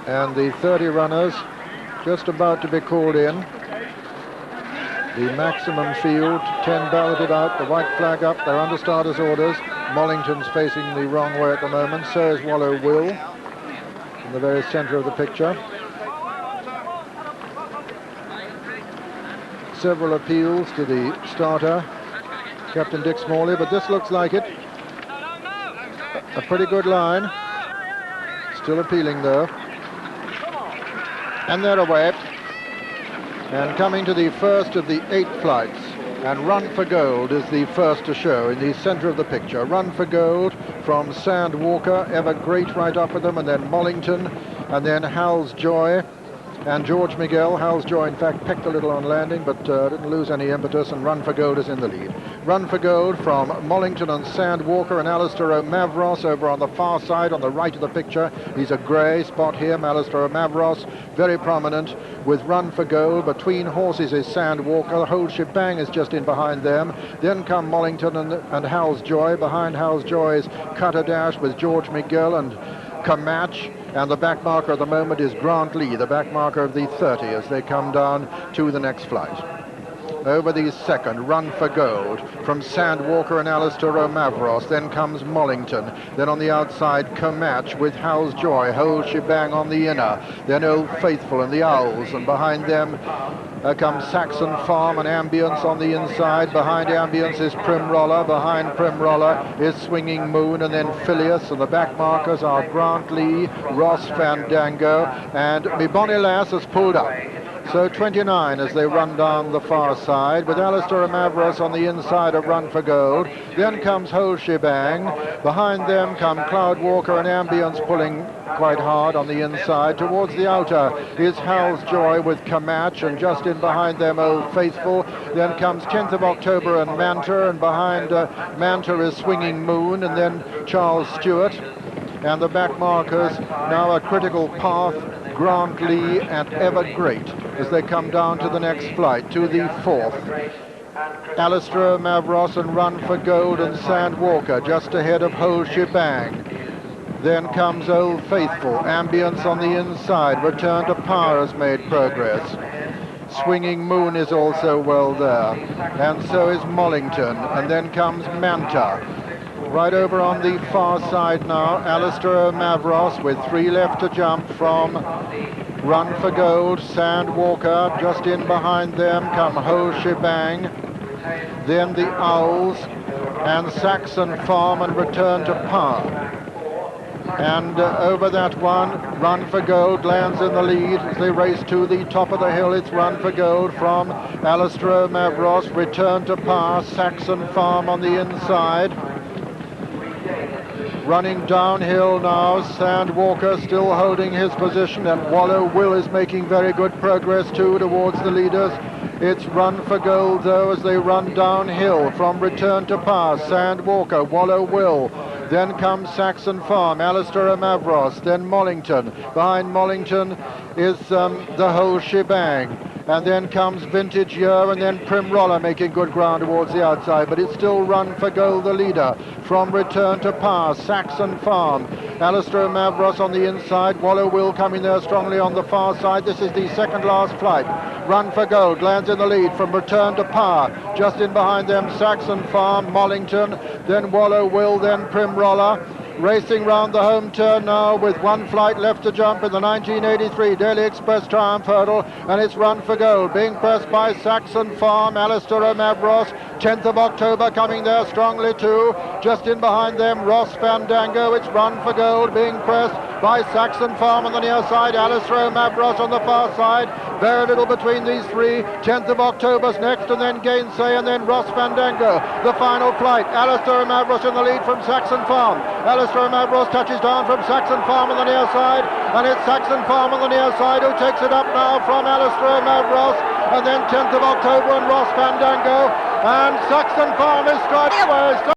and the 30 runners just about to be called in. The maximum field, 10 balloted out, the white flag up, they're under starters' orders. Mollington's facing the wrong way at the moment, so is Wallow Will, in the very centre of the picture. Several appeals to the starter, Captain Dick Smalley, but this looks like it. A pretty good line. Still appealing though. And they're away. And coming to the first of the 8 flights, and Run for Gold is the first to show in the centre of the picture. Run for Gold from Sand Walker, ever great right up with them, and then Mollington, and then Hal's Joy and George Miguel. Hal's Joy, in fact, pecked a little on landing, but didn't lose any impetus, and Run for Gold is in the lead. Run for Gold from Mollington and Sand Walker and Alistair O'Mavros over on the far side, on the right of the picture. He's a grey spot here, Alistair O'Mavros, very prominent with Run for Gold. Between horses is Sand Walker. The whole shebang is just in behind them. Then come Mollington and Hal's Joy. Behind Hal's Joy is Cutter Dash with George Miguel and Comatch, and the back marker at the moment is Grant Lee, the back marker of the 30 as they come down to the next flight. Over the second, Run for Gold from Sand Walker and Alistair O'Mavros. Then comes Mollington. Then on the outside, Comatch with Hal's Joy, whole shebang on the inner. Then Old Faithful and the Owls, and behind them comes Saxon Farm and Ambience on the inside. Behind Ambience is Primroller. Behind Primroller is Swinging Moon, and then Phileas, and the back markers are Grant Lee, Ross Fandango, and Me Bonnie Lass has pulled up. So 29 as they run down the far side, with Alistair O'Mavros on the inside of Run for Gold. Then comes Whole Shebang. Behind them come Cloud Walker and Ambience pulling quite hard on the inside. Towards the outer is Hal's Joy with Comatch, and just in behind them Old Faithful. Then comes 10th of October and Manta, and behind Manta is Swinging Moon, and then Charles Stewart. And the back markers now a critical path, Grant Lee and Ever Great, as they come down to the next flight, to the 4th. Alistair O'Mavros and Run for Gold and Sand Walker just ahead of Whole Shebang. Then comes Old Faithful. Ambience on the inside. Return to Power has made progress. Swinging Moon is also well there, and so is Mollington. And then comes Manta. Right over on the far side now, Alistair O'Mavros with 3 left to jump from Run for Gold, Sand Walker. Just in behind them come Whole Shebang, then the Owls and Saxon Farm and Return to Power. And over that one, Run for Gold lands in the lead as they race to the top of the hill. It's Run for Gold from Alistair O'Mavros, Return to Power, Saxon Farm on the inside. Running downhill now, Sand Walker still holding his position, and Wallow Will is making very good progress too towards the leaders. It's Run for Gold though as they run downhill from Return to Power, Sand Walker, Wallow Will. Then comes Saxon Farm, Alistair O'Mavros, then Mollington. Behind Mollington is the Whole Shebang. And then comes Vintage Year, and then Primroller making good ground towards the outside, but it's still Run for Gold the leader. From Return to Power, Saxon Farm, Alistair O'Mavros on the inside, Wallow Will coming there strongly on the far side. This is the second last flight. Run for Gold lands in the lead from Return to Power. Just in behind them, Saxon Farm, Mollington, then Wallow Will, then Primroller. Racing round the home turn now with 1 flight left to jump in the 1983 Daily Express Triumph Hurdle, and it's Run for Gold being pressed by Saxon Farm, Alistair O'Mavros. 10th of October coming there strongly too. Just in behind them, Ross Fandango. It's Run for Gold being pressed by Saxon Farm on the near side, Alistair O'Mavros on the far side. Very little between these three. 10th of October's next, and then Gainsay, and then Ross Fandango. The final flight, Alistair O'Mavros in the lead from Saxon Farm. Alistair O'Mavros touches down from Saxon Farm on the near side, and it's Saxon Farm on the near side who takes it up now from Alistair O'Mavros, and then 10th of October and Ross Fandango, and Saxon Farm is straight away.